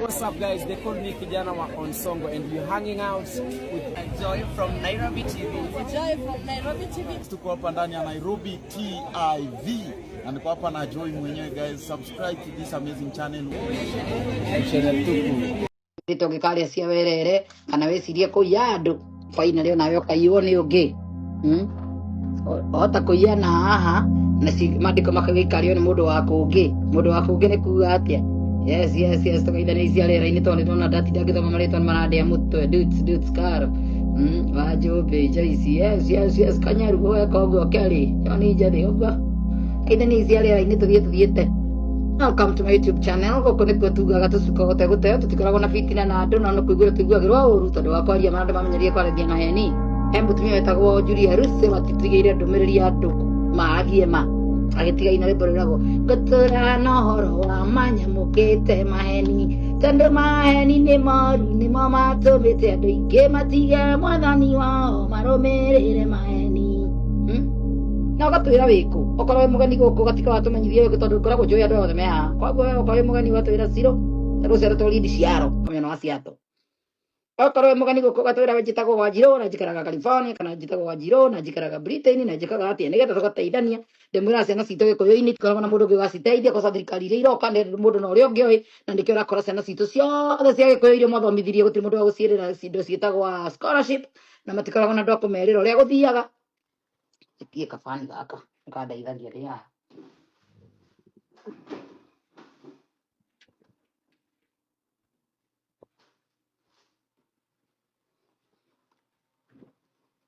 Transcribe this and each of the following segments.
What's up guys, they call me Kijana wa Onsongo and you're hanging out with Joy from Nairobi TV. Joy from Nairobi TV. Tuko hapa ndani ya Nairobi TV. Na niko hapa na Joy mwenyewe guys. Subscribe to this amazing channel. channel tuku. Ritoke kale cia werere kana wecirie kuya andu finally nawe ukaiwo ni ungi. Ota kuya na haha na mandiko makagikario ni mundu wa kungi. Mundu wa kungi ni kuga atia. Yes, tukaithania iciarera-ini tondu ndona ndatinda ngithoma maritwa marandia mutwe dudes karo wajumbe Joyce yes kanyaru gweka uguo keri yoni njathi uguo ithania iciarera-ini tuthiete. Welcome to my YouTube channel. Goko nikuo tugaga tucuka guteo tutikoragwo na fitina na andu no kuigura tuiguagirwo uru tondu wa kwaria marandu mamenyerie kwaragia na heni mutumia wetagwo Julia Ruse watitigire ndumiriri ya andu maagie ma agitiga ina riborerago gutura no horo wa manyamukite maheni tondu maheni ni mo matubite andu ingi matige mwathani wao marumirire maheni na gatwira wiku okorwo wi mugeni guku gatika watumenyithie wiku tondu koragwo njui andu othe meha koguo okorwo wi mugeni watwira ciro rucero twarindi ciaro kamena wa ciato okorwo wi mugeni guku gatwira wenjitagwo Wanjiru na njikaraga California kana njitagwo Wanjiru na njikaraga Britain na njikaga atia nigetha tugateithania ndemwira ciana citu gikuyu-ini tikoragwo na mundu ungi ugaciteithia kosa thirikari iria iroka mundu na uria ungi oi na ndikio urakora ciana citu ciothe cia gikuyu iria mwathomithirie gutiri mundu wa guciirira cindo cietagwo scholarship na matikoragwo na andu a kumerira uria guthiaga ikie kabani gaka ngandeithagia ria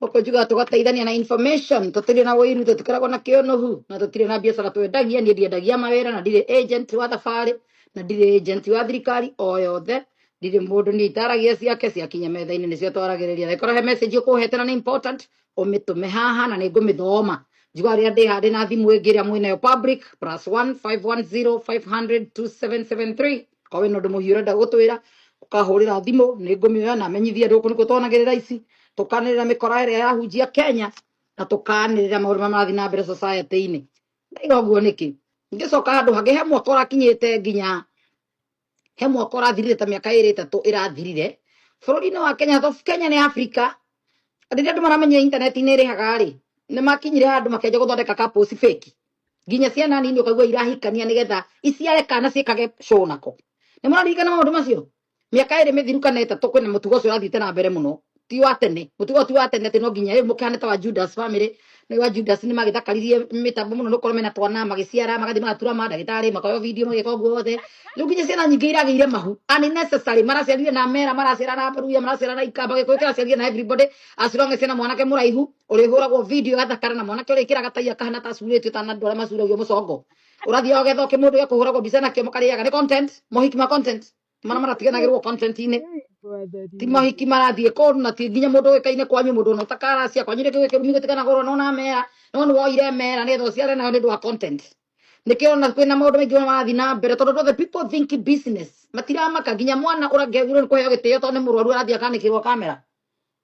Okojuga tugateithania na information tutire na wiru tutikoragwo na kionohu na tutire na biacara twendagia ni ndiendagia mawira na ndire agent wa thabari na ndire agent wa thirikari o yothe ndire mundu ni itaragia ciake ciakinya metha-ini nicio twaragiriria rekora he message ukuhete na ni important umitume haha na ningumithoma njuga ria ndi handi na thimu ingiria mwinayo public +1 510 500 2773 kwa wino ndu muhiure ndagutwira ukahurira thimu ningumioya na menyithia ndu kuniko twanagirira ici tukanirira mikora ire yahunjia Kenya na tukanirira maundu marathi na mbere society-ini ndaiga uguo niki ngicoka handu hangi he mwaka urakinyite nginya he mwaka urathirire ta miaka 3 irathirire bururi-ini wa Kenya Kenya ni Africa rĩrĩa andũ maramenya intaneti-inĩ ĩrĩhaga rĩ nĩ makinyire handũ makenja gũthondeka kaposi fake nginya ciana nini ũkaigua irahikania nĩgetha iciare kana ciĩkage show nako nĩ mũraririkana maũndũ macio mĩaka 2 mĩthiru kana 3 kwĩna mũtugo ũcio ũrathiĩte na mbere mũno ti wa tene mũtugo ti wa tene atĩ no nginya rĩu mũkĩhane ta wa Judas family nĩ wa Judas nĩ magĩthakaririe mĩtambo mũno nĩũkorwo mena twana magĩciara magathi magatura mandagĩtarĩ makoyo video magĩka ũguo othe rĩu nginya ciana nyingĩ iragĩire mahu unnecessary maraciarire na mera maraciara na mbaruya maraciara na ikamba gĩkũĩkĩra ciarire na everybody as long as ciana mwanake mũraihu ũrĩhũragwo video gathakara na mwanake ũrĩkĩraga taia kahana ta curĩtio ta andũ arĩa macuragio mũcongo ũrathiaga ũgetha kĩmũndũ gĩkũhũragwo mbica nakĩo mũkarĩaga nĩ content mohiki ma content mana maratiganagĩrwo content-inĩ ti mahiki marathiĩ kũndũ na ti nginya mũndũ ũĩkaine kwanyu mũndũ ona ũtakaracia kwanyu rĩngĩ gĩkĩrumi gĩtiganagũrwo nona mera no nĩ woire mera nĩgetha ũciare nayo nĩ ũndũ wa content nikio na kwina maundu maingi marathi na mbere tondu the people think business matiramaka nginya mwana uragegirwo kuheo gitio tondu ni murwaru arathia kanikirwo kamera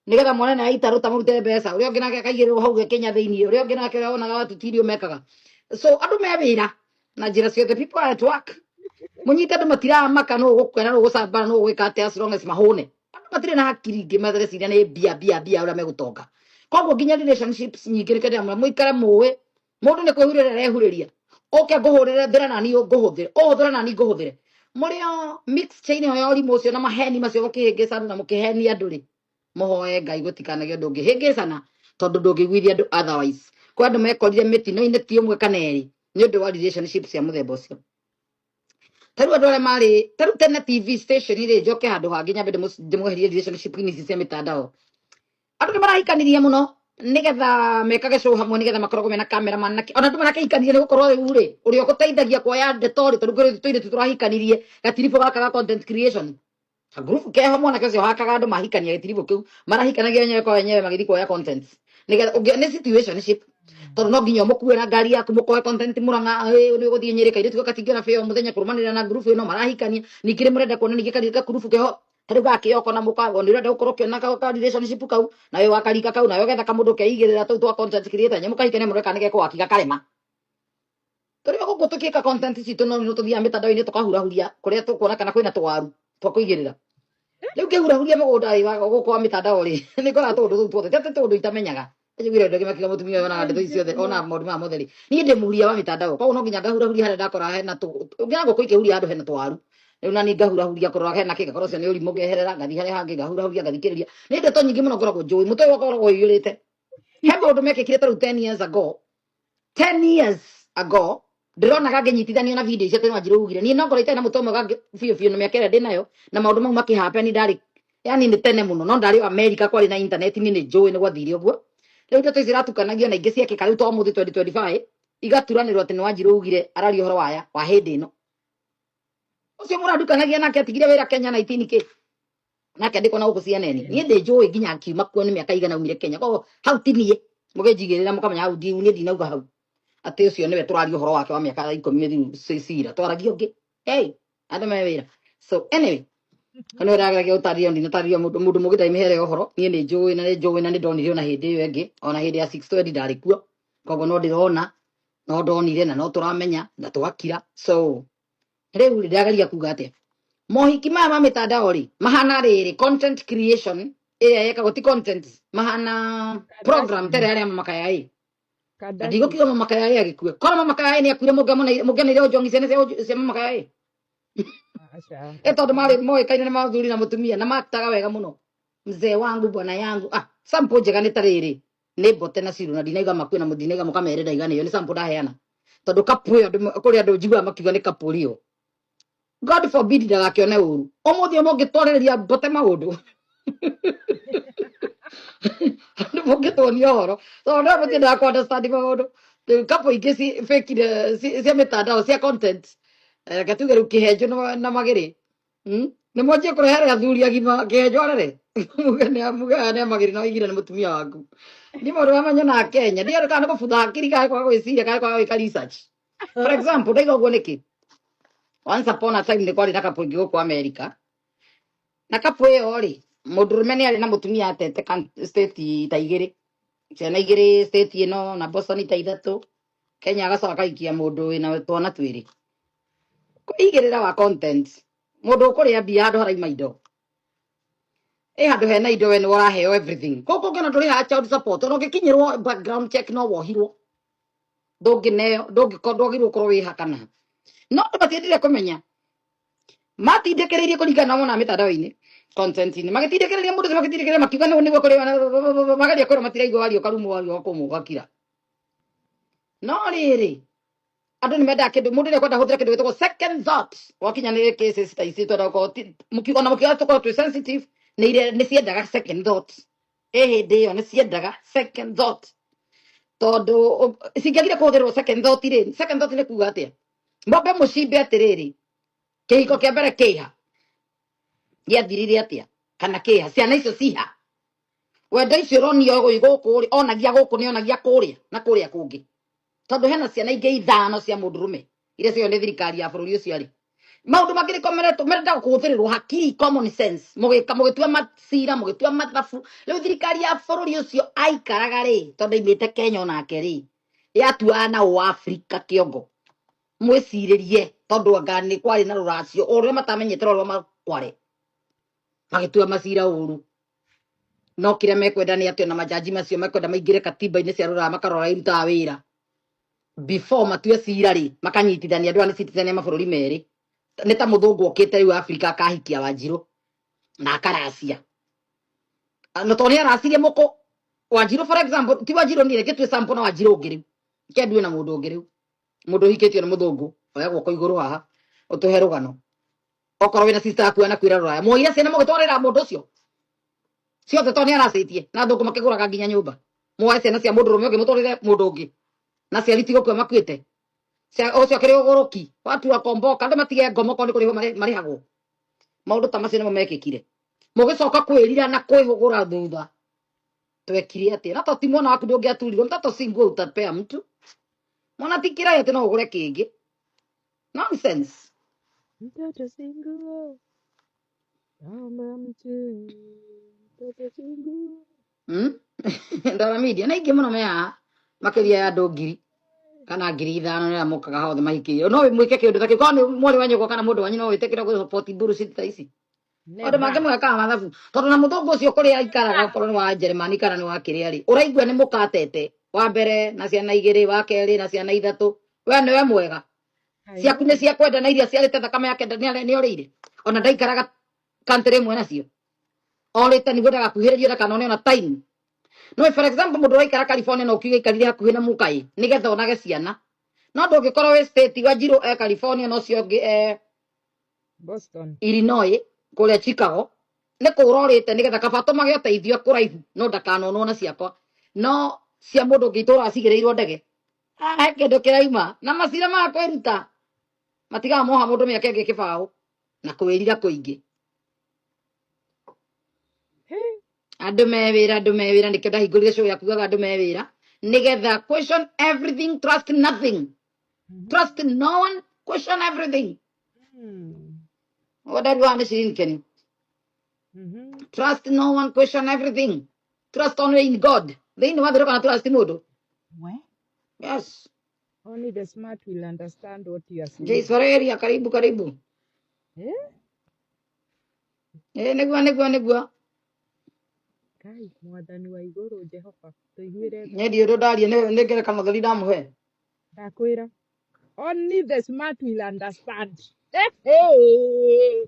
nigetha mwana na aitaru ta murute mbeca uria ungi nake akaigirwo hau Kenya thiini uria ungi nake onaga watutirio mekaga so andu me wira na njira ciothe people are at work munyite andu matiramaka no gukwena no gucambara no gwika ati as long as mahune andu matire na hakiri ngi mathere ciria ni bia uria megutonga koguo nginya relationships nyingi nikende muikare muwe mundu ni kwihurira arehuriria oke nguhurire thira nani nguhuthire uhuthira nani nguhuthire murio mix chain yo ri mucio na maheni macio mukihingicana na mukiheni andu ri muhoe Ngai gutikanagio ndungi hingicana tondu ndungigwithia andu otherwise kwa andu mekorire mitino-ini ti umwe kana eri ni undu wa relationships cia muthemba ucio taru andu aria mari taru tene TV station ri njoke handu hangi nyambe ndimweherie relationship ini cia mitandao andu ni marahikaniria muno nigetha mekage show hamwe nigetha makoragwo mena camera man ona andu marakihikaniria ni gukorwo riu ri uria guteithagia kuoya ndetori tondu kuri tuire turahikanirie gatiribo gaka ga content creation a group ke hamwe na kacio hakaga andu mahikania gatiribo kiu marahikanagia wenyewe kwa wenyewe magithi kuoya content nigetha ni situationship tondu no nginya mukuwe na ngari yaku mukoe content muranga ni guthie Nyeri kaire tugatingira feo muthenya kurumanira na group ino marahikania nikire murenda kuona ningikari ka group keho tari gakiyoko na mukago ni urenda gukorwo kiona ka relationship kau na we wakarika kau na we getha kamundu keigirira tu twa content creator nyamu kahikane mureka nige kwa kika karema turi guko tukika content citu no tuthia mitandao-ini tukahurahuria kuria tukuona kana kwina twaru twakuigirira riu ngihurahuria mugunda ri wa guku wa mitandao ri ni ngora tundu tu tuothe tete tundu itamenyaga njugire ndu ngimakiga mutumia ona ndeto icio the ona maundu ma mutheri ni ndi muhuria wa mitandao kwa no nginya ngahurahuria haria ndakora hena tu ngira guku ikihuria handu hena twaru riu na ni ngahurahuria korora hena kika korora cio ni urimu ngeherera ngathi haria hangi ngahurahuria ngathikiriria ni ndeto nyingi muno ngoragwo njui mutwe wakwa ukoragwo uyurite he maundu mekikire taru 10 years ago 10 years ago ndirona ganginyitithanio na video icio tena njirugire ni no ngorite na mutomo gangi biu na miaka ira ndinayo na maundu mau makihappen ndari yani ni tene muno no ndari America kwari na internet ni njui ni gwathire uguo riu ndeto ici ratukanagio na ingi ciake kariu to muthi 2025 igaturanirwo ati ni wanjirugire arari horo waya wa hindi ino ucio muradukanagia nake atigire wira Kenya 19k nake ndiko na guku CNN ni ndi njui nginya akiuma kuo ni miaka igana umire Kenya kwa hau tinie mugejigirira mukamenya hau ndi ni ndinauga hau ati ucio niwe turario horo wake wa miaka 10 mithiru cira twaragio ngi hey andu me wira so anyway kana ragagia utario ndina tario mundu mugita imihere horo nie ni njui na ni ndonire ona hindi iyo engi ona hindi ya 620 ndari kuo kogo no ndirona no ndonire na no turamenya na twakira so riu ndagaria kuga ati mohiki maya ma mitandao ri mahana riri content creation yeka ti content mahana program tere aria makaya i ndigo kigo makaya i agikue kora makaya i ni akuire mugenire ojongi cene cia makaya i tondu mari moe kaine na mathuri na mutumia na maktaga wega muno mzee wangu bwana yangu sample njega ni tariri ni bote na ciru na ndinaiga makue na mudinaiga mukamerera igana iyo ni sample ndaheana tondu kapu iyo kuri andu njigua makiuga ni kapurio God forbid ndagakione uru umuthi mungitwareria bote maundu andu mungitwonia horo so ndo muthi ndako understand maundu kapu ingi fake cia mitandao cia content gatuge riu kihenjo na magiri ni mwanjie kurehere athuri agima kihenjo arere mugane magiri na igire ni mutumia waku ni maundu mamanya na Kenya ndi kana ni gubutha akiri kae kwa gwiciria kae kwa gwika research for example ndaiga uguo niki once upon a time ni kwari na kapu ingi guku America na kapu iyo ri mundurume ni ari na mutumia atete state ta igiri ciana igiri state ino na Boston ta ithatu Kenya agacoka ikia mundu wina twana twiri kuigirira wa content mundu ukuria mbia handu haraima indo handu hena indo we ni uraheo everything koko ngena nduri ha child support no gikinyirwo background check no wohirwo ndungineo ndungirwo korwo wi hakana no batindire kumenya matindekereirie kuringana na mitandao-ini content-ini magitindekereirie mundu magitindekereirie makiuga ni niguo kuri magaria kuri matiraigwa wario karumu wario kumugakira no riri andu ni menda kindu mundu ni kwenda huthira kindu gitagwo second thought wakinya ni cases ta ici tondu ko mukiuga na mukiuga tuko twi sensitive ni ciendaga second thought hindi iyo ni ciendaga second thought tondu cingiagire kuthirwo second thought ri second thought ni kuga atia mbombe mucimbe atiriri kihiko kia mbere kiha giathirire atia kana kiha ciana icio ciha wenda icio ronio guku onagia guku ni onagia kuria na kuria kungi tondu hena ciana ingi ithano cia mundurume iria cio ni thirikari ya bururi ucio ari maundu mangiri komereto merenda gukuthirirwo hakiri common sense mugitua macira mugitua mathabu riu thirikari ya bururi ucio aikaraga ri tondu imite Kenya onake ri yatua na o Africa kiongo mwiciririe tondu ngani kwari na ruracio uria matamenyete ro makware magitua macira uru no kire mekwenda ni atio na majaji macio mekwenda maingire katiba-ini cia rura makarora iruta wira before matue cira ri makanyitithania andu ani citizen ya mabũrũri meri ni ta muthungu okite riu Africa akahikia Wanjiru na akaracia no toni aracirie muko Wanjiru for example ti Wanjiru ni reke tue sample na Wanjiru ungi riu kendu na mundu ungi riu mundu hiketio na muthungu oya gwoko iguru haha utuhe rugano okorwo wina sister aku ana kwira ruraya moia ciana mugitwarira mundu ucio ciothe toni aracitie na thungu makiguraga nginya nyumba moya ciana cia mundu rume ungi mutwarire mundu ungi na ciari tigo kwa makwite ucio kiri uguruki watu akomboka andu matige ngomoko ni kuri marihagwo maundu ta macio nimo mekikire mugicoka kwirira na kwihugura thutha twekire atia na to ti mwana waku ndungiaturirwo ni tato single utapea mtu mwana tikira yote no ugure kingi nonsense Mtoto singuo, naomba mtu, mtoto singuo. ndara media na ingi muno mea makiria ya andu ngiri kana ngiri 5 ni amukaga hothe mahikirio no mwike kindu ta kiko ni mwari wa nyoko kana mundu wanyu no witekira ku support bullshit ta ici Onde make Never. mweka mathabu tondu na muthungu ucio kuria aikaraga korwo ni wa Jeremani kana ni wa kiria ri uraigua ni mukatete wa mbere na ciana igiri wa keri na ciana ithatu we niwe mwega I ciaku ni know. cia kwenda na iria ciarite thakame yake ni orire ona ndaikaraga country imwe nacio orite niguo ndagakuhiririo ndakanone ona time no for example mundu uraikara California no kiuga ikarire hakuhi na mukai nigetha onage ciana no ndungikorwo wi state wa Njiro California no cio Boston. Illinois kuria Chicago nä kå å rorä te nä getha kaba tå mage å teithio kå raihu no ndakanonwo na ciakwa no cia må ndå å ngä itå ra cigä rä irwo ndege he kä ndå kä raima na macira ma kwä ruta matigaga moha må ndå mä ake ngä kä baå na kwä rira kå ingä Hey. andå me wä ra nä kä ndahingå rire cå ya kugaga andå me wä ra nä getha question everything trust nothing trust no one question everything wandari wa nä cirinkeni trust no one question everything trust only in God thä-inä wa thä kana trust må ndå yes Only the smart will understand what you are saying. Jaisoreria karibu karibu niguo Kai, mwathani wa iguru Jehova, tuiguire nyendi undu ndarie nä ngereka mathori ndamuhe ndakwira. Only the smart will understand. Hey.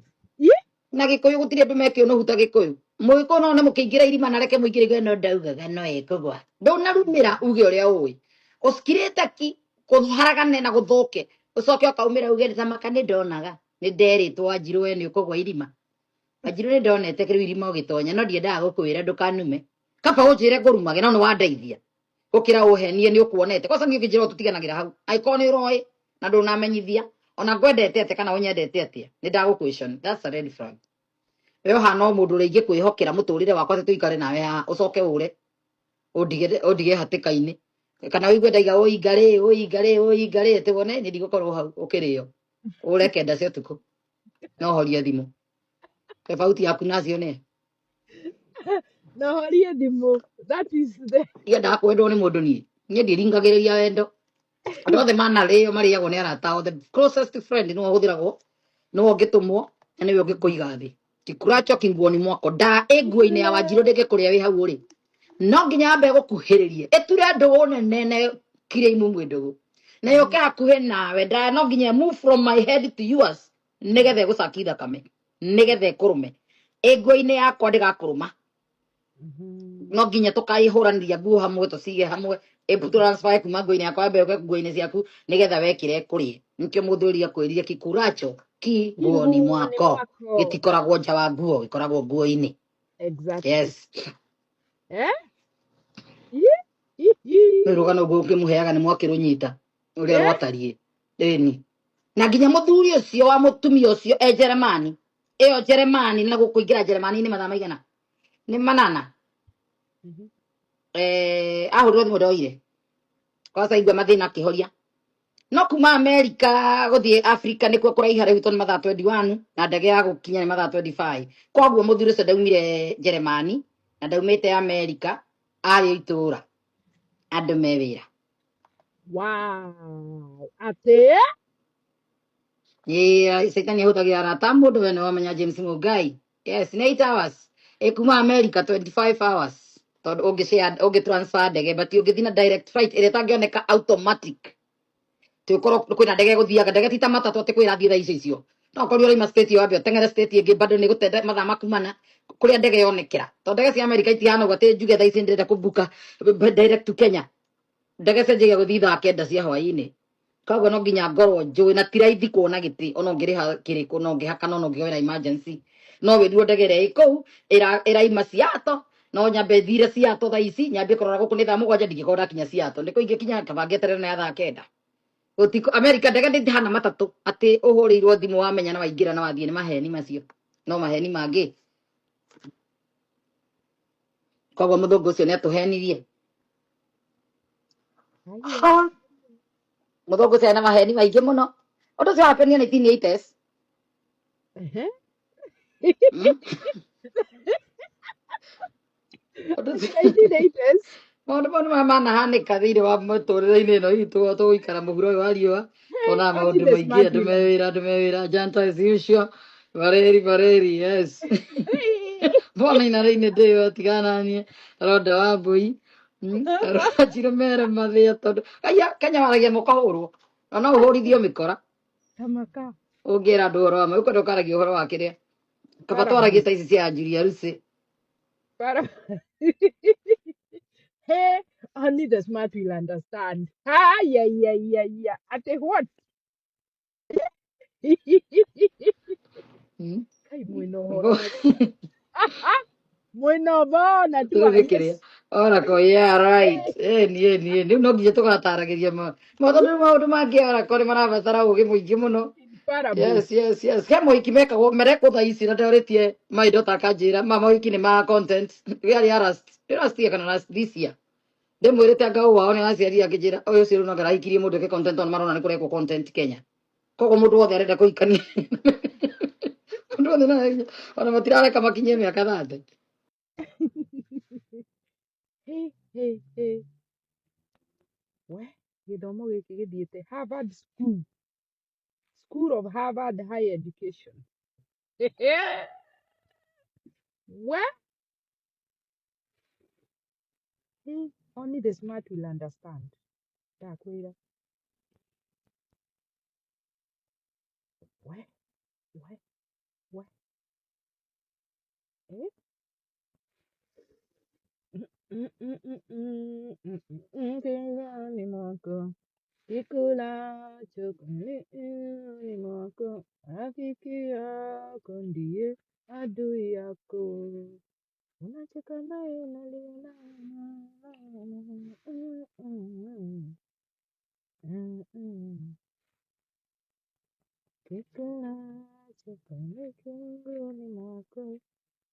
na gä kå yå gå tirä andå mekä å no huta gä kå yå må gä kå no nä må kä ingä ra irima na reke må ingä rä no ndaugaga no ä kå gwa ndå narumä ra uge å rä a å ä å cikirä te ki kå haragane na gå thå ke å coke å kaumä ra uge tamaka nä ndonaga nä nderä two Wanjirå we nä å kå gwa irima Wanjirå nä ndonete kä rä u irima å gä tonya no ndiendaga gå kwä ra ndå kanume kaba å njä re ngå rumage no nä wandeithia gå kä ra å henie nä å kuonete koca nä å kä njä ra å tå tiganagä ra hau angä korwo nä å roä na ndå namenyithia ona ngwendete atä kana å nyendete atä nä ndagå question that's a red flag we å hana å må ndå å rä ingä kwä hokera må tå rä re wakwa atä tå ikare nawe haha å coke å re å ndige hatä ka-inä kana å igue ndaiga å ingarä atä wone nä ndigå korwo hau å kä rä o å reke nda cia å tukå no horie thimå tofauti yaku nacio nä No horie thimu. That is the ndiendaga kwendwo nä må ndå niä niä ndiringagä rä ria wendo andå othe manarä o marä agwo nä arata the closest friend no hå thä ragwo no ngä tå mo na nä we å ngä kå iga thä tikuracho kinguoni mwako nda ä nguo-inä ya Wanjirå ndä ngä kå rä a wä hau å rä no nginya ambe gå kuhä rä rie ä ture ndå gå nenene kirä imå mwä ndå gå na yo ke hakuhä nawe nda no nginya move from my head to yours nä getha ä gå caki thakame nä getha ä kå rå me ä nguo-inä yakwa ndä gakå rå ma no nginya tå kaä hå ranä nguo hamwe tå cige hamwe transfer kuma nguo-inä yakwa ambe å nguo-inä ciaku nä getha wekä re kå rä nä kä må thå ria kwä rire kikuracho ki nguoni mwako gä tikoragwo nja wa nguo gä koragwo nguo-inä exactly. yes Eh? nä rå gano gå ngä må heaga nä mwakä rå nyita å rä a rwatariä ni na nginya må thuri å cio wa må tumia å cio Jeremani ä yo Jeremani na gå kå ingä ra Jeremani nä mathaa maigana nä manana ahå rä rwo thimå ndoire kwacaigua mathä na akä horia no kuma Amerika gå thiä Africa nä kuo kå raiha rä u tondå nä mathaa 21 na ndege ya gå kinya nä mathaa 25 koguo må thuri å cio ndaumire Jeremani na ndaumä te Amerika arä itå ra andå me wä ra Wow. Ate? Saitani ahutagira arata mundu we wamenya James Mugai yes 8 hours kuma America 25 hours tondu ungi transfer ndege but ungi na direct flight ire tangioneka automatic tukorwo kwina ndege guthiaga ndege tita matatu ati kwira thie thaa icio no korwo uri ma state yo abio tengere state ingi bado ni gutenda mathaa makumana kuria ndege yonekera tondu ndege cia America itihana gwate njuge thaa ici ndirenda kubuka direct to Kenya ndege cenjagia guthii thaa 9 cia hwaini koguo no nginya ngorwo njũĩ na ti raithi kuona gĩtĩ ona ũngĩrĩha kĩrĩkũ no ũngĩhaka no ũngĩoera emergency no wĩrwo ndege ĩrĩa ĩ kũu ĩraima Seattle no nyambe thire Seattle thaa ici nyambie kũrora gũkũ nĩ thaa mũgwanja ndingĩkorwo ndakinya Seattle nĩkũ ingĩkinya kaba ngĩeterere na ya thaa 9 gũtiko America ndege ndĩhana matatũ atĩ ũhũrĩirwo thimũ wamenya na waingĩra na wathiĩ nĩ maheni macio no maheni mangĩ koguo mũthũngũ ũcio nĩ atũhenirie muthungu cia na maheni maingi muno undu cio wapenia 1980s maundu mau manahanika thiini wa muturire-ini ino itu tuguikara muhuro uyu wa riua ona maundu maingi andu me wira janta as usual Valeri, yes. Bona inarä-inä ndä yo tigananie ronda wa mbui arwachire mere mathia tondu Kenya waragia må kahå rwo na no å hå rithio mä kora Tamaka. å ngä ra andå å horo wa mä å kwenda å karagia å horo wa kä rä a kaba twaragie ta ici cia Julia Rusi Para. Hey, only the smart will understand. Ah, yeah. I tell what? Kai mwino horo. Mwino bona tu. rä kä rä a orako niä rä u no nginya tå gataragä ria maå ndå mangä orako nä marabatara å gä må ingä må no Para. yes he må hiki mekagwo merekwo tha ici na ndorä tie maindo takanjä ra ma mohiki nä ma content rä rastia kana last this year ndä mwä rä te anga å wao nä aciari angä njä ra å yå cio rä u no ngarahikirie må ndå kä content ona marona nä kå rekwo content Kenya koguo må ndå wothe arenda kå hikania må ndå wothe ona matirareka makinyie mä aka 30 Hey. We, githomo gĩkĩ gĩthiĩte Harvard School of Harvard Higher Education. We, only the smart will understand. Ndakwĩra. We. Eh? Ni mwako. Kikula chokoni ni mwako. Rafiki yako ndiye adui yako. Unacheka naye unalia naye. Kikula chokoni kinguoni mwako.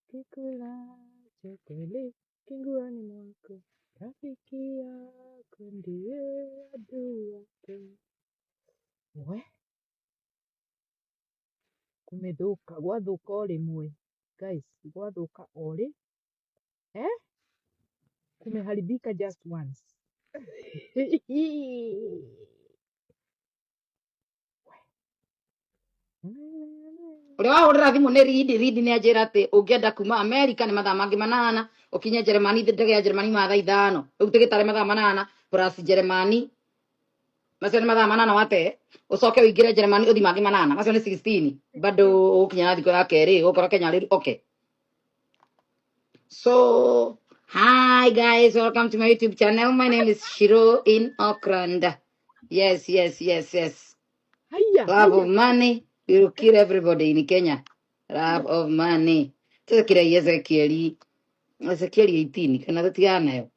Kikula chokoni kinguoni mwako. Rafiki yako ndiye adui yako. We, kumedhuka, gwadhuka o rimwe. Guys, gwadhuka o ri. Kumeharibika just once. å rä a wahå rä ra thimå nä ridi nä anjä ra atä å ngä enda kuma Amerika nä mathaa mangä manana å kinye Jeremani ndege ya Jeremani mathaa ithano rä u tä gä tarä mathaa manana plus Jeremani macio nä mathaa manana wate å coke å ingä re Jeremani å thi mangä manana macio nä 16 bado å kinya na thikå ya kerä å korwo Kenya rä u okay. So hi guys, welcome to my YouTube channel. My name is Shiro in Auckland. Yes. Love of money will kill everybody in Kenya. Love of money. Tukira Ezekiel 18 kana tutigana nayo.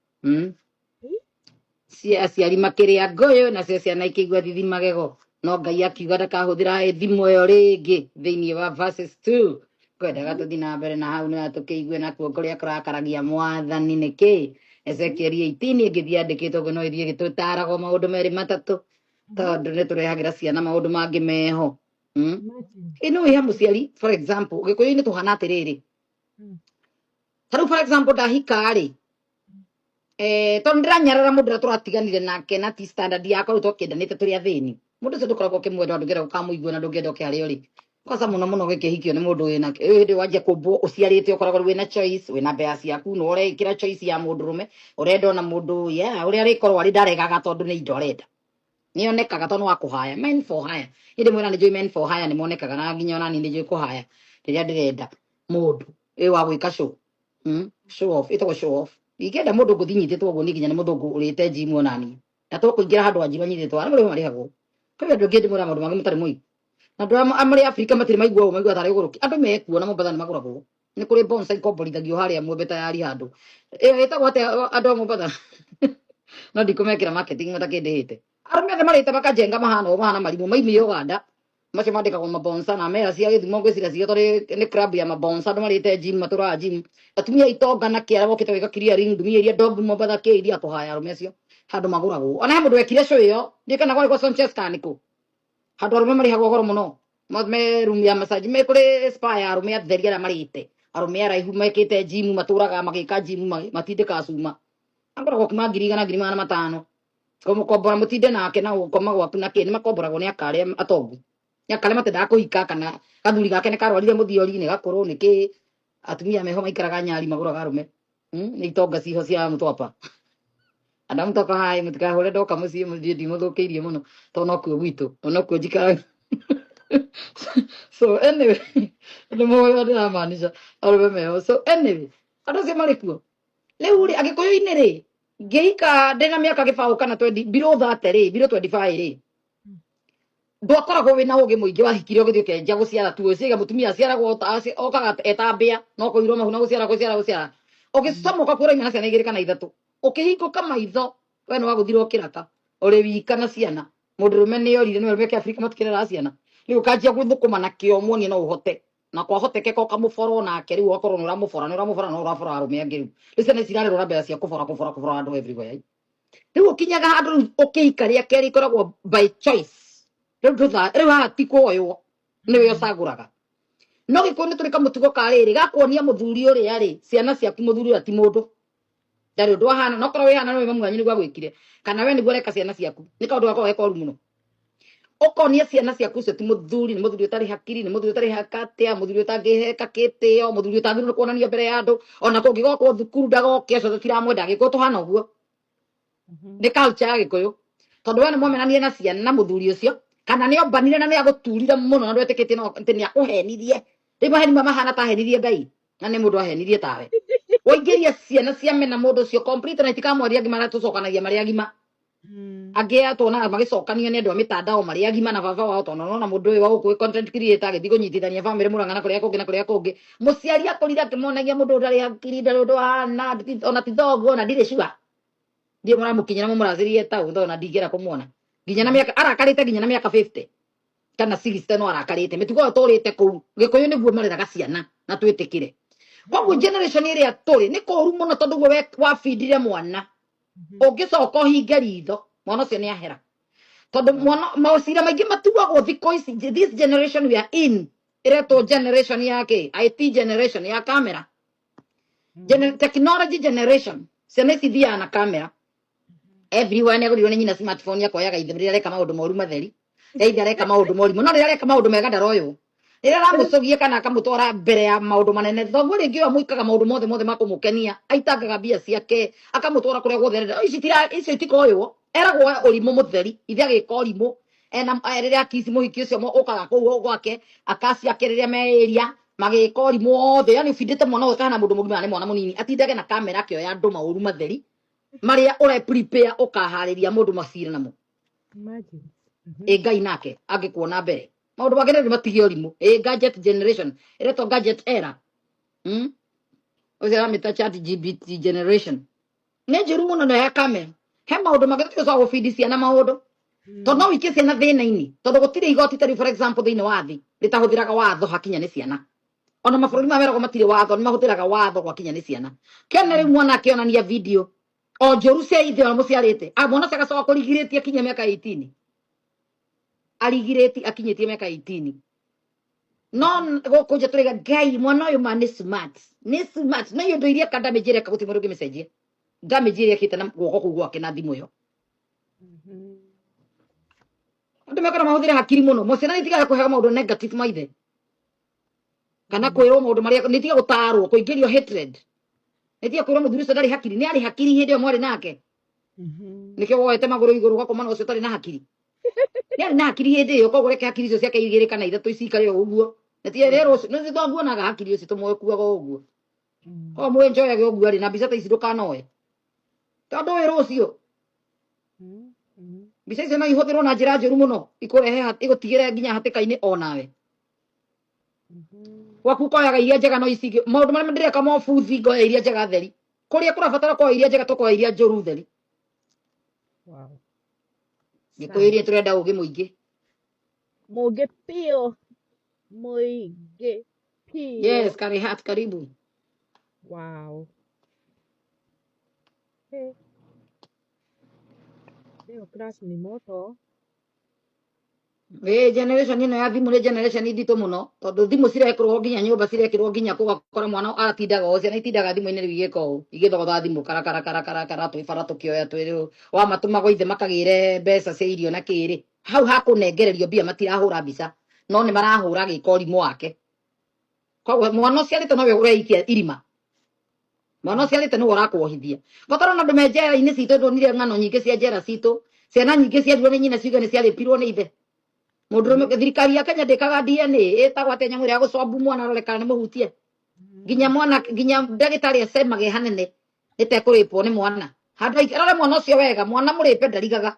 Aciari makĩrĩa ngũyũ nacio ciana ikĩigua thithi magego no Ngai akiuga ndakahũthĩra thimũ ĩyo rĩngĩ thĩinĩ wa verses 2 kwendaga tũthiĩ na mbere na hau nĩ tũkĩigue nakuo kũrĩa kũrakaragia mwathani nĩkĩ Ezekiel 18 ĩngĩthiĩ andĩkĩtwo ũguo no ĩthiĩ ĩgĩtũtaragwo maũndũ merĩ matatũ tondũ nĩ tũrehagĩra ciana maũndũ mangĩ meho ĩno ĩha mũciari for example gĩkũyũ-inĩ tũhana atĩrĩrĩ tarĩu for example ndahika-rĩ tondå ndä ranyarara må ndå rä a tå ratiganire nake na ti standard yakwa rä u twakendanä te tå rä athäni må ndå å cio ndå koragwo kä mwenda ndå ngenda gå kamå igua na ndå ngenda å kä harä o rä koca må no må no gä kä hikio nä må ndå wä na hä ndä wanjia kå mbwo å ciarä te å koragwo wä na choice wä na mbea ciaku no å ra choice ya må ndå rå me å renda ona må ndå å rä a rä korwo arä ndaregaga tondå nä indo arenda nä onekaga tondå wa kå haya men for hire hä ndä mwä ra nä njå men for hire nä monekaga na nginya onani nä njå kå haya rä rä a ndä renda må ndå ä wa gwä ka show off ä tagwo show off ingĩenda mũndũ ngũthi nyitĩtwo ũguo nĩ nginya nĩ mũthũngũ ũrĩte gym onani na tũkũingĩra handũ anjirwo nyitĩtwo arĩa marĩ marĩhagwo kwĩ andũ angĩ ndĩmwĩra maũndũ mangĩ matarĩ moigu na andũ marĩ Afrika matirĩ maigua ũguo maigua tarĩ ũgũrũki andũ mekuo na Mombasa nĩ magũragwo nĩ kũrĩ bonsa ikomborithagio harĩa Mwembe tayari handũ ĩtagwo atĩa andũ a Mombasa no ndikũmekĩra marketing matakĩndĩhĩte arũme othe marĩte makanjenga mahana ũũ mahana marimũ maimire Uganda macio mandĩkagwo mabonsa na mera cia Gĩthumo ngwĩciria cio tondũ nĩ club ya mabonsa andũ marĩte gym matũraga gym atumia itonga na kĩara mokĩte gwĩka clearing ndumia iria ndogu Mombasa kĩ iria kũhaya arũme acio handũ magũragwo ona he mũndũ wekire show ĩyo ndiĩ kana gwarĩ gwa Sonchester nĩkũ handũ arũme marĩhagwo goro mũno me room ya massage me kũrĩ spa ya arũme atheri arĩa marĩte arũme araihu mekĩte gym matũraga magĩka gym matindĩkaga cuma angoragwo kuma 1,500 kũmũkombora mũtinde nake na gũkoma gwaku na kĩ nĩ makomboragwo nĩ akarĩa atongu ya kale mate ndakuhika kana kathuri gake ne karwarire muthiori ne gakorwo niki atumia meho maikaraga nyari magura garume ni itonga ciho cia mutwapa ana mutoka hai mutikahore ndoka mucii muthie ndimuthukiirie muno to no kuo gwitu no kuo njikara so anyway nä moyo ndä ramaanisha arå meho so anyway andå acio marä kuo rä u rä agä kå yå-inä rä ngä ika ndä na mä aka gä baå kana mbirå 30 rä mbirå 25 rä ndwakoragwo wä na å gä må ingä wahikire å gä thiä å kenja gå ciara tuo ciga må tumia aciaragwo okaga etambä no kå irwo mahu na gå ciara å gä comoka kuo raimana ciana igä rä kana ithatå å kä hingå ka maitho we nä wagå thirwo kä raka å rä wika na ciana må ndå rå me nä orire nä we kä afrika matukä rera ciana rä u kanjia gå thå kå ma na kä o muonie no å hote na kwahotekeka kamå boro nake rä u wakorwo nä å ramå bora no å rabora arå me angä rä u rä ciana cirarä rwo na mbera cia kå bora andå everywhere rä u å kinyaga handå rä u å kä ika rä ake rä koragwo by choice rä u haha ti kuoywo nä we å cagå raga no gä kå nä tå rä kamå tugo karä rä gakuonia må thuri å rä a rä ciana ciaku må thuri å rä a ti må ndå ndarä å ndå ahana nokorwo wä hana no wä mamu wanyu nä gwa gwä kire kana we nä guo reka ciana ciaku nä kaå ndå gakorwo gekoru må no okonia ciana ciaku cio ti muthuri ni muthuri utari hakiri ni muthuri utari hakatia muthuri utangiheka kitio muthuri utangirwo kuonania mbere ya andu ona kungigokwo thukuru ndagokia cio tutiramwenda giko tuhana uguo ni culture ya gikuyu tondu we ni mwomenanie na ciana na muthuri ucio kana ni ombanire na ni aguturire muno na ndwetikitie no ni akuhenirie ri maheni mama hana ta henirie ngai na ni mundu ahenirie tawe waingiria ciana cia mena mundu ucio complete na itikamwaria ngima tucokanagia mari agima angä atona magicokania nä andå a mä tandao marä agima na baba wao tondå nona må ndå å yå wa gå content creator agä thiä gå nyitithania bamä må rangana kå rä a kå ngä na kå rä a kå ngä må ciari akå rire akä monagia må ndå å ndarä hakiri ndarä å ndå hana ona ti thoguo ona ndirä cua ndiä må ramå kinyä na må må racä rie tau thona ndingä ra kå mwona nginya na mä aka arakarä te nginya na mä aka 50 kana 60 no arakarä te mä tugo tå rä te kå u gä kå yå nä guo mareraga ciana na twä tä kä re koguo generation ä rä a tå rä nä kå ru må no tondå guo wabindire mwana å ngä coka å hinge ritho mwana ũcio nĩ ahera tondu mwana maũcira maingĩ matuagwo thikũ ici this generation we are in iretwo generation yake IT generation ya camera technology generation ciana ici thiaga na camera everyone agũrirwo nĩ nyina smartphone yakoyaga ithe rĩrĩa areka maũndũ moru matheri either areka maũndũ morimũ no rĩrĩa areka maũndũ mega ndaroywo rĩrĩa aramũcogia kana akamũtwara mbere ya maũndũ manene thoguo rĩngĩ ũyũ amũikaga maũndũ mothe makũmũkenia aitangaga mbia ciake akamũtwara kũrĩa guothe icio itikoywo eragwo ũrimũ mũtheri ithe agĩka ũrimũ ena rĩrĩa akici mũhiki ũcio ũkaga kũu gwake akaciake rĩrĩa meĩria magĩka ũrimũ wothe yani ũbindĩte mwana ũyũ kana mũndũ mũgima nĩ mwana mũnini atindage na kamera akĩoya andũ maũru matheri marĩa ũre prepare ũkaharĩria mũndũ macira namo ngai nake angĩkuona mbere maũndũ make nĩ matige ũrimũ gadget generation iretwo gadget era ũcio aramĩta chat GPT generation nĩ njĩru mũno na ya kamera he maũndũ mangĩ tũticoka gũbindi ciana maũndũ tondũ no ũikie ciana thĩna-inĩ tondũ gũtirĩ igoti tarĩ for example thĩinĩ wa thĩ rĩtahũthĩraga watho hakinya nĩ ciana ona mabũrũri mameragwo matirĩ watho nĩ mahũthĩraga watho gwakinya nĩ ciana kĩona rĩu mwana akĩonania video o njũru cia ithe ona mũciarĩte mwana ũcio agacoka kũrigirĩtie akinyia mĩaka 18 arigirĩti akinyĩtie mĩaka 18 no gũkũ nja tũraiga ngai mwana ũyũ ma nĩ smart no indo iria ka damage ĩreka gũtirĩ mũndũ ũngĩmĩcenjia damage ĩrĩa ĩkĩte na guoko kũu gwake na thimũ ĩyo andũ mekora mahũthĩre hakiri mũno mũciana nĩ itigaga kũhega maũndũ negative maithe kana kwĩrwo maũndũ marĩa nĩ itiga gũtarwo kũingĩrio hatred nĩ itiga kwĩrwo mũthuri ũcio ndarĩ hakiri nĩ arĩ hakiri hĩndĩ ĩyo mwarĩ nake nĩkĩo woete magũrũ igũrũ ũgakoma na ũcio ũtarĩ na hakiri nĩ arĩ na hakiri hĩndĩ ĩyo koguo reke hakiri icio ciake igĩrĩ kana ithatũ icikare o ũguo nĩ rero nĩ twanguonaga hakiri ũcio tũmwekuaga ũguo koguo mwĩnjoyage ũguo arĩ na mbica ta ici ndũkanoe tondũ wĩ rũciũ mbica icio no ihũthĩrwo na njĩra njũru mũno ikũrehe igũtigĩre nginya hatĩka-inĩ onawe gwaku koyaga iria njega no icigĩ maũndũ marĩa ndĩreka mobuthi ngoya iria njega theri kũrĩa kũrabatara koya iria njega tũkoya iria njũru theri gĩkũyũ tũrenda ũgĩ mũingĩ mũingĩ yes karibu wow leo class ni moto generation ĩno ya thimũ nĩ generation nditũ mũno tondũ thimũ cirekĩrwo nginya nyũmba cirekĩrwo nginya kũgakora mwana aratindaga o ciana itindaga thimũ-inĩ rĩu igĩka ũũ igĩthogotha thimũ karakara twĩbara tũkĩoya twĩrĩ wamatũmagwo ithe makagĩre mbeca cia irio na kĩrĩ hau hakũnengererio mbia matirahũra mbica no nĩ marahũra gĩkorimu wake koguo mwana ũcio arĩte nowe ũreikia irima mwana ũcio arĩte nĩwe ũrakwohithia ngotorona andũ me njera-inĩ citũ ndonire ng'ano nyingĩ cia njera citũ ciana nyingĩ ciarirwo nĩ nyina ciuga nĩ ciarĩpirwo nĩ ithe mũndũrũme thirikari ya Kenya ndĩkaga DNA ĩtagwo atĩ nyamũ ĩrĩa gũcombu mwana aroreka nĩ mũhutie nginya mwana nginya ndagĩtarĩ acemage hanene ĩtekũrĩpwo nĩ mwana handũ arore mwana ũcio wega mwana mũrĩpe ndarigaga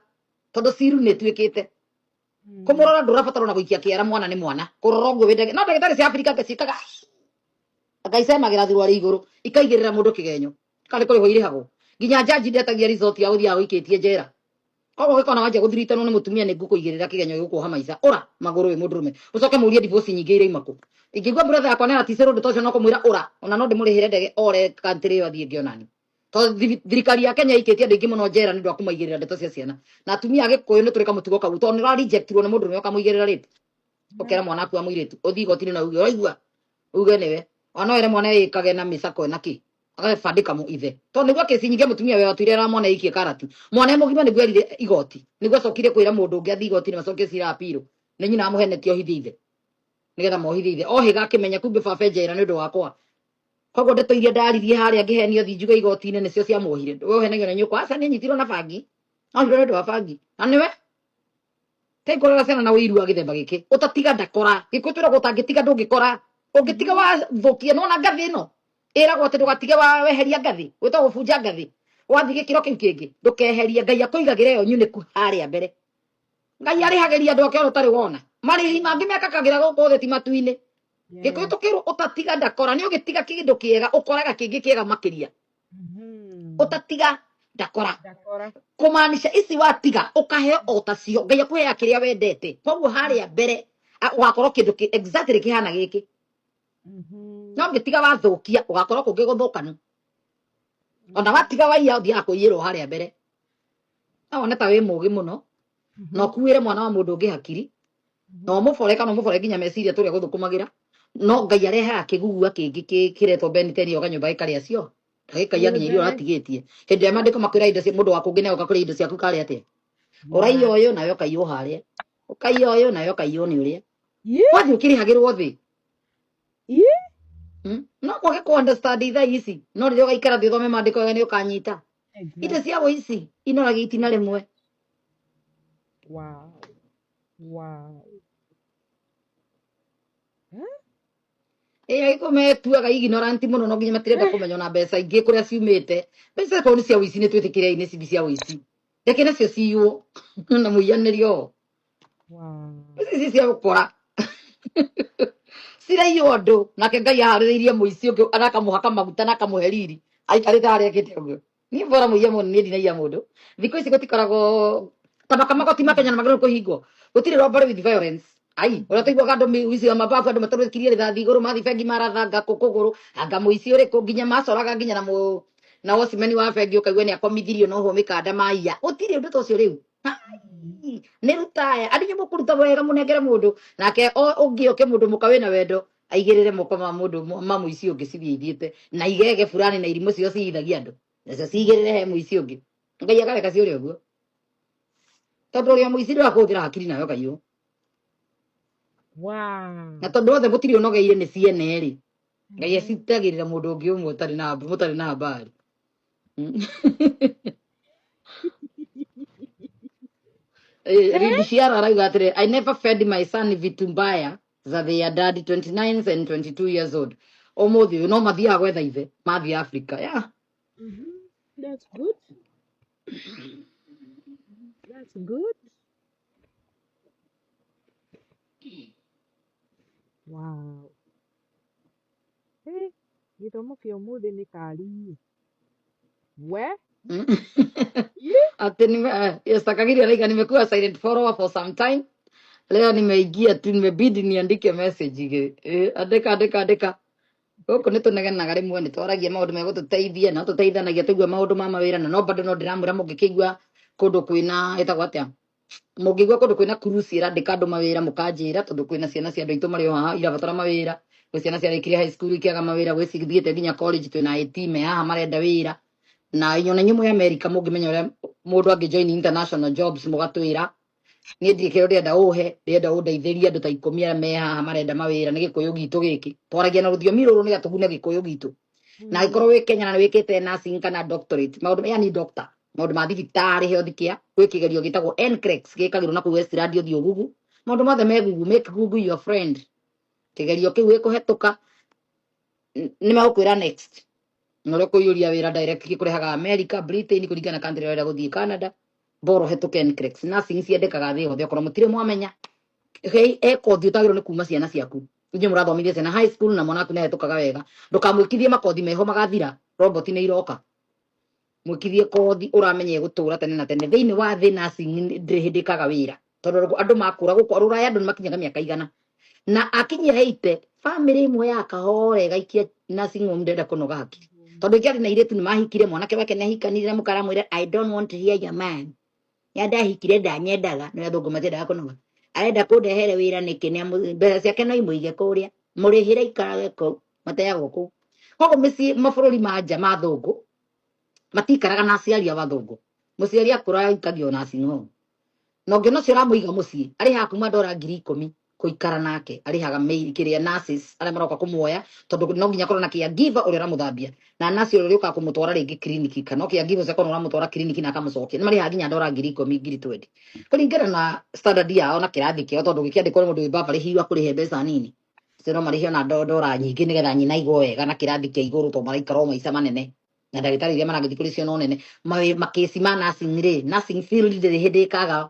tondũ ciru nĩ tuĩkĩte kũmũrora ndũrabatarwo na gũikia kĩara mwana nĩ mwana kũrora ũguo wĩndage no ndagĩtarĩ cia Afrika ngĩcikaga akaicemagĩra thurwarĩ igũrũ ikaigĩrĩra mũndũ kĩgenyo karĩ kũrĩho irĩhagwo nginya jaji ndetagia resort ya gũthiaga gũikĩtie njera koguo gĩkona wanjia gũthiritanwo nĩ mũtumia nĩ ngũkũigĩrĩra kĩgenyo gĩgũkuoha maica ũra magũrũ wĩ mũndũrũme ũcoke mũrie divorce nyingĩ iraima kũ ingĩigua brother yakwa nĩ araticĩrwo ũndũ ta ũcio no kũmwĩra ũra ona no ndĩmũrĩhĩre ndege ore country ĩyo athiĩ ngĩonani tondũ thirikari ya Kenya ikĩtie andũ aingĩ mũno njera nĩ ũndũ wa kũmaigĩrĩra ndeto cia ciana na atumia a Gĩkũyũ nĩ tũrĩ kamũtugo kau tondũ nĩ ũrarejectirwo nĩ mũndũrũme ũkamũigĩrĩra rĩti ũkera mwana aku amũirĩtu ũthiĩ igoti-inĩ na uge ũraigua uge nĩwe ona were mwana ĩkage na mĩcako na kĩ agabandĩka mu ithe tondũ nĩguo kĩci nyingĩ mũtumia we watuire ra mwana ikie karati mwana mũgima nĩguo erire igoti nĩguo acokire kwĩra mũndũ ũngĩ athiĩ igoti-inĩ macokie cira apiro nĩ nyina amũhenetie ohithie ithe nĩgetha mohithie ithe ohĩga akĩmenya kumbe baba njera nĩ ũndũ wakwa koguo ndeto iria ndaririe harĩa ngĩhenio thi njuge igoti-inĩ nĩcio ciamuohire we ũhenagio na nyũkwa aca nĩ anyitirwo na bangi ohirwo nĩ ũndũ wa bangi na nĩwe tekũrora ciana na ũiru wa gĩthemba gĩkĩ ũtatiga ndakora gĩkũ twĩragwo ũtangĩtiga ndũngĩkora ũngĩtiga wathũkia nona ngathĩ ĩno ĩragwo atĩ ndũgatige weheria ngathĩ gwĩtwo gũbunja ngathĩ wathiĩ gĩkĩro kĩu kĩngĩ ndũkeheria Ngai akũigagĩra ĩyo nyunĩku harĩa mbere Ngai arĩhagĩria andũ ake ũtarĩ wona marĩhi mangĩ mekakagĩra gũkũ thĩ ti matu-inĩ gĩkũ tũkĩrwo ũtatiga ndakora nĩ ũgĩtiga kĩndũ kĩega ũkoraga kĩngĩ kĩega makĩria ũtatiga ndakora kũmaanisha ici watiga ũkaheo o tacio Ngai akũheaga kĩrĩa wendete koguo harĩa mbere ũgakorwo kĩndũ exactly kĩhana gĩkĩ no ngĩtiga wathũkia ũgakorwo kũngĩ gũthũkanu ona watiga waiya ũthiaga kũiyĩrwo harĩa mbere no wone ta wĩ mũũgĩ mũno na ũkuĩre mwana wa mũndũ ũngĩ hakiri na ũmũbore kana ũmũbore nginya meciria tũrĩa gũthũkũmagĩra no Ngai arehaga kĩgugua kĩngĩ kĩretwo beniteni o kanyũmba karĩa cio ndagĩkaia nginya irio ũratigĩtie hĩndĩ ya mandĩko makwĩra indo cia mũndũ wa kũngĩ nawe ũgakũrĩa indo ciaku karĩa atĩa ũraiya ũyũ nawe ũkaiywo harĩa ũkaiya ũyũ nawe ũkaiywo nĩ ũrĩa wathiĩ ũkĩrĩhagĩrwo thĩ no kwage kũ understand itha ici no rĩrĩa ũgaikara thĩ ũthome mandĩko wega nĩ ũkanyita indo cia ici inoragia itina rĩmwe agĩkũmetuaga ignorant mũno no nginya matirenda kũmenya na mbeca ingĩ kũrĩa ciumĩte mbeca tondũ cia ũici nĩ twĩtĩkĩre inĩ cibi cia ũici reke nacio ciywo na mũiyanĩrio ici cia gũkora ciraiywo andũ nake Ngai aharĩrĩirie mũici ũngĩ arakamũhaka maguta na akamũhe riri aikarĩte harĩa akĩte ũguo niĩ bora mũiya mũno niĩ ndinaia mũndũ thikũ ici gũtikoragwo tabaka magoti ma Kenya magĩrĩirwo kũhingwo gũtirĩ robbery with violence ai ũrĩa tũiguaga andũ wici wa mababu andũ matũrĩkirie rithathi igũrũ mathi bengi marathanga kũgũrũ anga mũici ũrĩkũ nginya macoraga nginya na wocimeni wa bengi ũkaigua nĩ akomithirio no ho mĩkanda maiya gũtirĩ ũndũ ta ũcio rĩu nĩ rutaya andũ nĩ mũkũruta wega mũnengere mũndũ nake ũngĩoke mũndũ mũka wĩna wendo aigĩrĩre moko ma mũndũ ma mũici ũngĩ cithiĩ ithiĩte na igege fulani na irimũ cio cihithagia andũ nacio cigĩrĩre he mũici ũngĩ Ngai akareka ciũrĩa ũguo tondũ ũrĩa mũici ndũrakũhũthĩra hakiri nayo kaiyũ na tondũ othe gũtirĩ ũnogeire nĩ ciene rĩ Ngai acitagĩrĩra mũndũ ũngĩ ũmwe mũtarĩ na habari Ridishiara arauga atĩrĩ I never fed my son vitu mbaya za their dad 29 and 22 years old ũmũthĩ ũyũ no mathiaga gwetha ithe mathiĩ Africa That's good. That's good. Wow. Hey, gĩthomo kĩa ũmũthĩ nĩ kari we ati stakagiri alika nimekuwa silent follower for some time leo nimeingia tu nimebidi niandike message andika gũkũ nĩ tũnegenaga rĩmwe nĩ twaragia maũndũ megũtũteithia na tũteithanagia tũigua maũndũ ma mawĩra na no bado no ndĩramwĩra mũngĩkĩigua kũndũ kwĩna ĩtagwo atĩa mũngĩigua kũndũ kwĩna kurusi ĩrandĩka andũ mawĩra mũkanjĩra tondũ kwĩna ciana cia andũ aitũ marĩ o haha irabatara mawĩra gwĩ ciana ciarĩkirie high school ikĩaga mawĩra gwĩ cithiĩte nginya college twĩna etime haha marenda wĩra na inyona nyumu ya America mũngĩmenya ũrĩa mũndũ angĩjoin international jobs mũgatwĩra Niĩ ndirĩ kĩrĩa ndĩrenda ũhe, ndĩrenda ũndeithĩrie andũ ta 10 arĩa me haha marenda mawĩra nĩ gĩkũyũ gitũ gĩkĩ. Twaragia na rũthiomi rũrũ nĩ gatũgune gĩkũyũ gitũ. Na angĩkorwo wĩ Kenya na nĩ wĩkĩte nursing kana doctorate, maũndũ yani doctor, maũndũ ma thibitarĩ health care, gwĩ kĩgerio gĩtagwo NCLEX gĩkagĩrwo na kũu Westland ũthiĩ Google. Maũndũ mothe me Google, make Google your friend. Kĩgerio kĩu gĩkũhetũka nĩ megũkwĩra next. Na ũrĩa kũiyũria wĩra direct gĩkũrehaga America, Britain, kũringana na country ũrenda gũthiĩ Canada. Boro hetũke NCLEX. Nursing ciendekaga thĩ yothe okorwo mũtirĩ mwamenya. Kothi ũtagĩrwo nĩ kuma ciana ciaku. Inyuĩ mũrathomithia ciana high school na mwana waku nĩ ahetũkaga wega. Ndũkamwĩkithie makothi meho magathira. Robot nĩ iroka. Mwĩkithie kothi ũramenya gũtũra tene na tene. Thĩinĩ wa thĩ nursing ndĩrĩ hĩndĩ ĩkaga wĩra. Tondũ andũ makũra gũkũ rũraya andũ nĩ makinyaga mĩaka 100. Na akinyia 80, family imwe ya kahora ĩgaikia nursing home ndenda kũnoga hakiri. Tondũ ikiarĩ na iretu nĩ mahikire mwanake wake nĩ ahikanire na mũkara mwĩre I don't want to hear your man. Ndahikire ndanyendaga nĩ athũngũ matiendaga kũnoga. Arenda kũndehere wĩra nĩkĩ nĩ mbeca ciake no imũige kũrĩa mũrĩhĩre ikarage kũu mateagwo kũu. Koguo mĩciĩ mabũrũri ma nja ma thũngũ matikaraga na aciari a bathũngũ. Mũciari akũra aikagio nursing home. Na ũngĩona ũcio ũramũiga mũciĩ arĩhaga kuma $10,000 kũikara nake, arĩhaga mail kĩrĩa nurses arĩa maroka kũmuoya tondũ no nginya korwo na caregiver ũrĩa ũramũthambia na nurse ũrĩa ũrĩũkaga kũmũtwara rĩngĩ clinic kana caregiver ũcio korwo ũramũtwara clinic na akamũcokia nĩ marĩhaga nginya $10,000 $20,000 kũringana na standard yao na kĩrathi kĩao tondũ gĩkĩandĩkwo nĩ mũndũ wĩ baba rĩhirwo kũrĩhe mbeca nini cio no marĩhe na ndora nyingĩ nĩgetha nyina aigwo wega na kĩrathi kĩa igũrũ tondũ maraikara o maica manene na ndagĩtarĩ iria maragĩthiĩ kũrĩ cio no nene makesi ma nursing rĩ nursing field ndĩrĩ hĩndĩ ĩkaga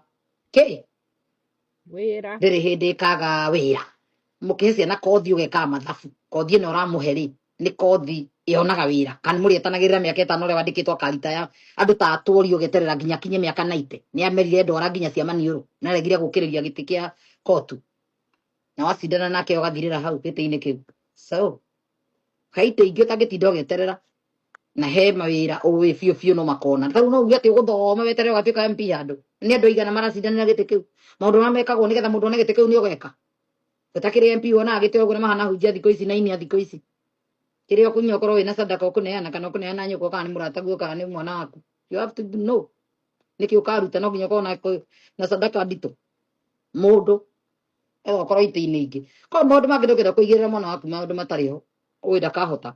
wĩra ndĩrĩ hĩndĩ ĩkaga wĩra. Mũkĩhe ciana kothi ũgekaga mathabu kothi ĩno ũramũhe rĩ nĩ kothi ĩonaga wĩra kana mũrĩetanagĩrĩra mĩaka 5 ũrĩa wandĩkĩtwo akaritaya andũ ta atũri ũgeterera nginya kinye mĩaka 90 nĩ amerire ndwara nginya cia maniũrũ na regire gũkĩrĩria gĩtĩ kĩa kotu na wacindana nake ũgathirĩra hau gĩtĩ-inĩ kĩu. So kaite ingĩ ũtangĩtinda ũgeterera na he mawĩra ũĩ biũ biũ no makona rĩu no uge atĩ ũgũthoma weterere ũgatuĩka MP handũ nĩ andũ aigana maracindanĩra gĩtĩ kĩu. Maũndũ marĩa mekagwo nĩgetha mũndũ one gĩtĩ kĩu nĩ ũgeka ũtakĩrĩ MP wonaga gĩtĩ ũguo nĩ mahana hunjia thikũ ici na inia thikũ ici kĩrĩa ũkũnyua ũkorwo wĩna sadaka ũkũneana kana ũkũneana nyũkwa kana nĩ mũrataguo kana nĩ mwana waku. You have to know nĩkĩ ũkaruta no nginya ũkorwo na sadaka nditũ mũndũ ũkorwo itĩ-inĩ ingĩ. Koguo maũndũ mangĩ ndũngĩenda kũigĩrĩra mwana waku maũndũ matarĩ ho ũĩ ndakahota